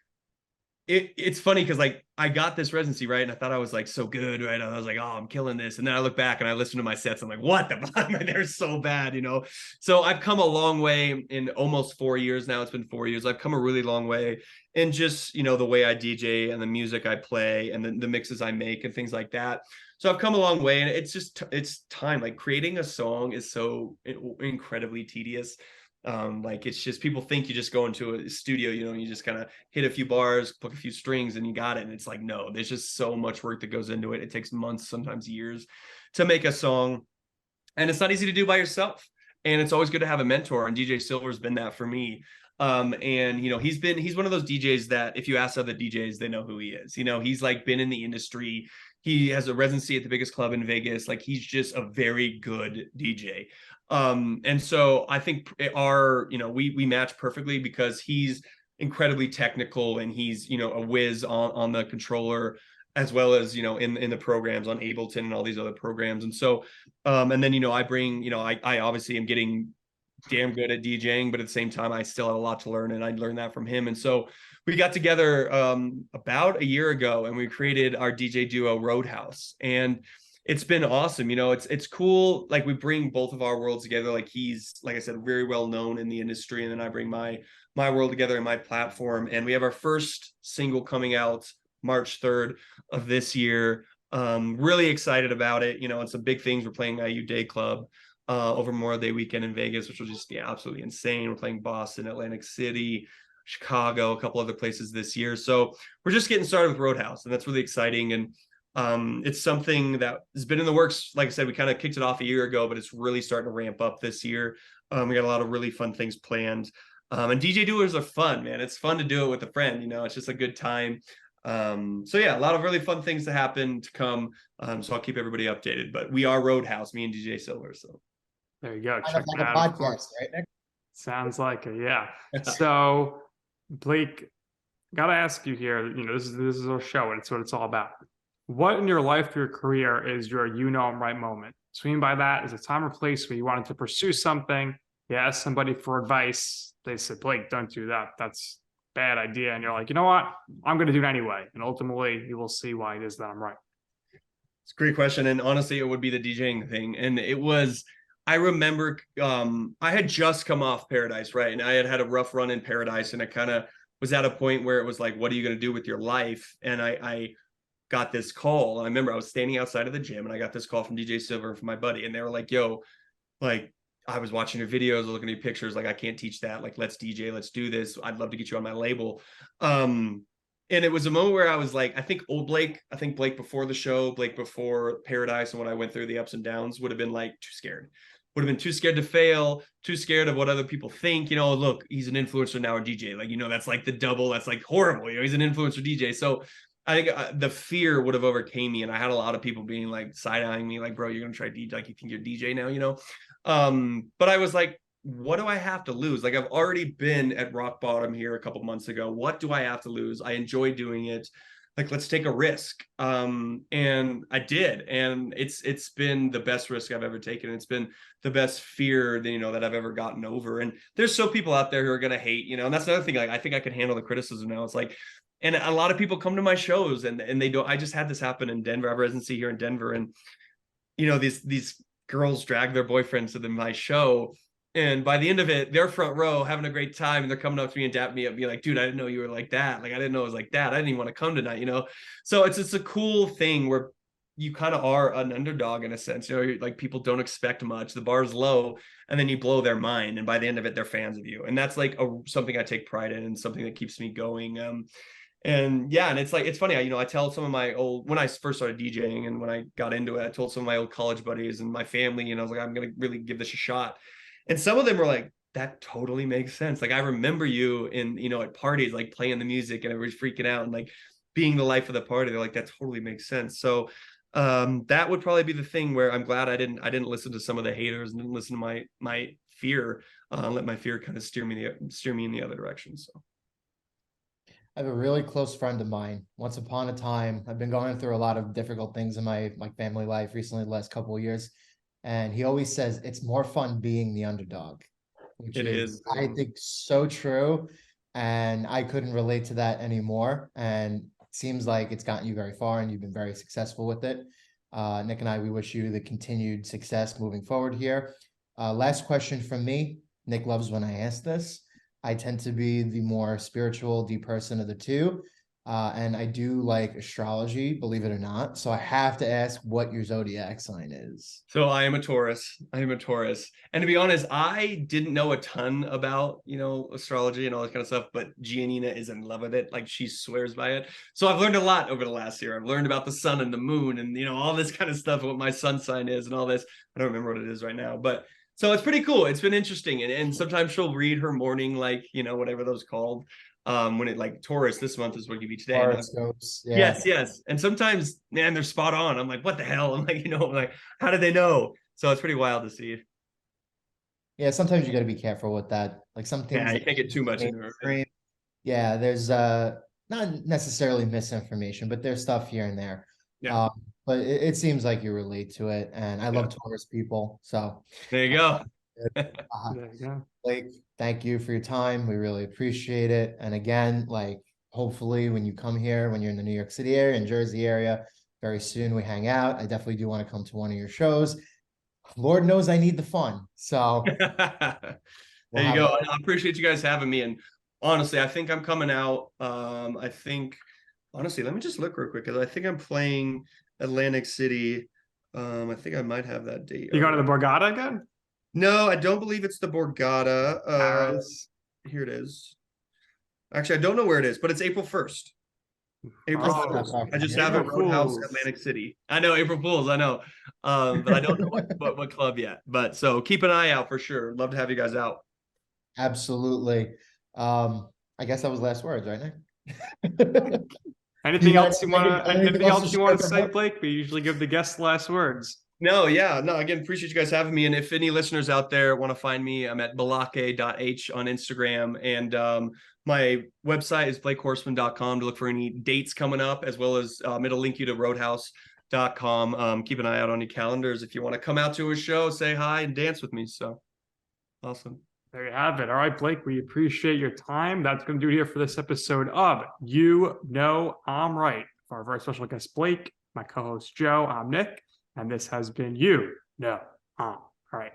it's funny because like I got this residency, right, and I thought I was like so good, right? I was like, oh, I'm killing this. And then I look back and I listen to my sets. I'm like, what the fuck? They're so bad, So I've come a long way in almost 4 years now. It's been 4 years. I've come a really long way in just the way I DJ and the music I play and the mixes I make and things like that. So I've come a long way, and it's time. Like creating a song is so incredibly tedious. Like it's just, people think you just go into a studio, you just kind of hit a few bars, pluck a few strings, and you got it. And it's like, no, there's just so much work that goes into it. It takes months, sometimes years to make a song, and it's not easy to do by yourself. And it's always good to have a mentor, and DJ Silver's been that for me. And he's one of those DJs that if you ask other DJs, they know who he is. He's like been in the industry. He has a residency at the biggest club in Vegas. Like he's just a very good DJ. And so I think we match perfectly because he's incredibly technical, and he's, a whiz on the controller, as well as, in the programs on Ableton and all these other programs. And so, and then, I bring, I obviously am getting damn good at DJing, but at the same time, I still have a lot to learn, and I learned that from him. And so we got together about a year ago, and we created our DJ duo Roadhouse, and it's been awesome. It's cool. Like we bring both of our worlds together. Like he's, like I said, very well known in the industry, and then I bring my world together and my platform. And we have our first single coming out March 3rd of this year. Really excited about it. It's some big things. We're playing IU Day Club over Memorial Day weekend in Vegas, which will just be absolutely insane. We're playing Boston, Atlantic City, Chicago, a couple other places this year. So we're just getting started with Roadhouse, and that's really exciting. And it's something that has been in the works. Like I said, we kind of kicked it off a year ago, but it's really starting to ramp up this year. We got a lot of really fun things planned. And DJ duos are fun, man. It's fun to do it with a friend. It's just a good time. So yeah, a lot of really fun things to happen to come. So I'll keep everybody updated. But we are Roadhouse, me and DJ Silver. So there you go. Kind Check of like that a out. podcast, right, Nick? Sounds like it, yeah. So Blake, gotta ask you here, this is our show, and it's what it's all about. What in your life or your career is your I'm right moment? So what I mean by that is a time or place where you wanted to pursue something, you asked somebody for advice, they said, Blake, don't do that. That's a bad idea. And you're like, you know what? I'm going to do it anyway. And ultimately, you will see why it is that I'm right. It's a great question. And honestly, it would be the DJing thing. And it was, I remember I had just come off Paradise, right? And I had had a rough run in Paradise, and I kind of was at a point where it was like, what are you going to do with your life? And I got this call. I remember I was standing outside of the gym, and I got this call from DJ Silver and from my buddy. And they were like, yo, like, I was watching your videos, looking at your pictures. Like, I can't teach that. Like, let's DJ, let's do this. I'd love to get you on my label. And it was a moment where I was like, I think Blake before the show, Blake before Paradise, and when I went through the ups and downs, would have been like too scared. Would have been too scared to fail, too scared of what other people think. You know, look, he's an influencer now, a DJ. Like, you know, that's like the double. That's like horrible. You know, he's an influencer DJ. So I think the fear would have overcame me, and I had a lot of people being like side-eyeing me, like, bro, you're gonna try DJ, like you think you're DJ now, you know? But I was like, what do I have to lose? Like, I've already been at rock bottom here a couple months ago. What do I have to lose? I enjoy doing it. Like, let's take a risk. And I did, and it's been the best risk I've ever taken. It's been the best fear that, you know, that I've ever gotten over. And there's so people out there who are gonna hate, you know, and that's another thing. Like, I think I can handle the criticism now. It's like, and a lot of people come to my shows, and they don't. I just had this happen in Denver. I have residency here in Denver, and you know, these girls drag their boyfriends to my show. And by the end of it, they're front row having a great time, and they're coming up to me and dapping me up, being like, dude, I didn't know you were like that. Like, I didn't know it was like that. I didn't even want to come tonight, you know? So it's a cool thing where you kind of are an underdog in a sense. You know, like, people don't expect much. The bar's low, and then you blow their mind. And by the end of it, they're fans of you. And that's like something I take pride in, and something that keeps me going. And yeah, and it's like, it's funny. I tell some of my old, when I first started DJing and when I got into it, I told some of my old college buddies and my family, and I was like, I'm going to really give this a shot. And some of them were like, that totally makes sense. Like, I remember you in, you know, at parties, like playing the music and everybody's freaking out and like being the life of the party. They're like, that totally makes sense. So that would probably be the thing where I'm glad I didn't listen to some of the haters and didn't listen to my fear, let my fear kind of steer me in the other direction. So I have a really close friend of mine. Once upon a time, I've been going through a lot of difficult things in my family life recently, the last couple of years. And he always says it's more fun being the underdog, which is, I think, so true. And I couldn't relate to that anymore. And it seems like it's gotten you very far, and you've been very successful with it. Nick and I, we wish you the continued success moving forward here. Last question from me. Nick loves when I ask this. I tend to be the more spiritual, deep person of the two. And I do like astrology, believe it or not. So I have to ask what your zodiac sign is. So I am a Taurus. And to be honest, I didn't know a ton about, you know, astrology and all that kind of stuff, but Giannina is in love with it. Like, she swears by it. So I've learned a lot over the last year. I've learned about the sun and the moon and, you know, all this kind of stuff, what my sun sign is and all this. I don't remember what it is right now, but so it's pretty cool. It's been interesting. And sometimes she'll read her morning, like, you know, whatever those called. When it, like, Taurus this month is what you be today. Horoscopes, yeah. Yes. And sometimes, man, they're spot on. I'm like, what the hell? I'm like, you know, I'm like, how did they know? So it's pretty wild to see. Yeah, sometimes you got to be careful with that. Like, some things, Yeah, you can't get too much into it. Yeah, there's not necessarily misinformation, but there's stuff here and there. Yeah. But it seems like you relate to it, and I love Taurus people. So there you go. There you go. Blake, thank you for your time. We really appreciate it. And again, like, hopefully when you come here, when you're in the New York City area and Jersey area, very soon we hang out. I definitely do want to come to one of your shows. Lord knows I need the fun. So there you go. I appreciate you guys having me. And honestly, I think I'm coming out. Honestly, let me just look real quick, because I think I'm playing Atlantic City. I think I might have that date. You going to the Borgata again? No, I don't believe it's the Borgata. Here it is. Actually, I don't know where it is, but it's April 1st. April 1st. I just have a Roadhouse, Atlantic City. I know, April Fools, I know. But I don't know what club yet. But so keep an eye out for sure. Love to have you guys out. Absolutely. I guess that was last words, right, Nick? Anything else you want to say, Blake? We usually give the guests last words. No, yeah, no, again, appreciate you guys having me. And if any listeners out there want to find me, I'm at balake.h on Instagram. And my website is blakehorstmann.com to look for any dates coming up, as well as it'll link you to roadhouse.com. Keep an eye out on your calendars if you want to come out to a show, say hi, and dance with me. So awesome. There you have it. All right, Blake, we appreciate your time. That's going to do it here for this episode of You Know I'm Right. For our very special guest, Blake, my co-host, Joe, I'm Nick, and this has been You Know I'm Right.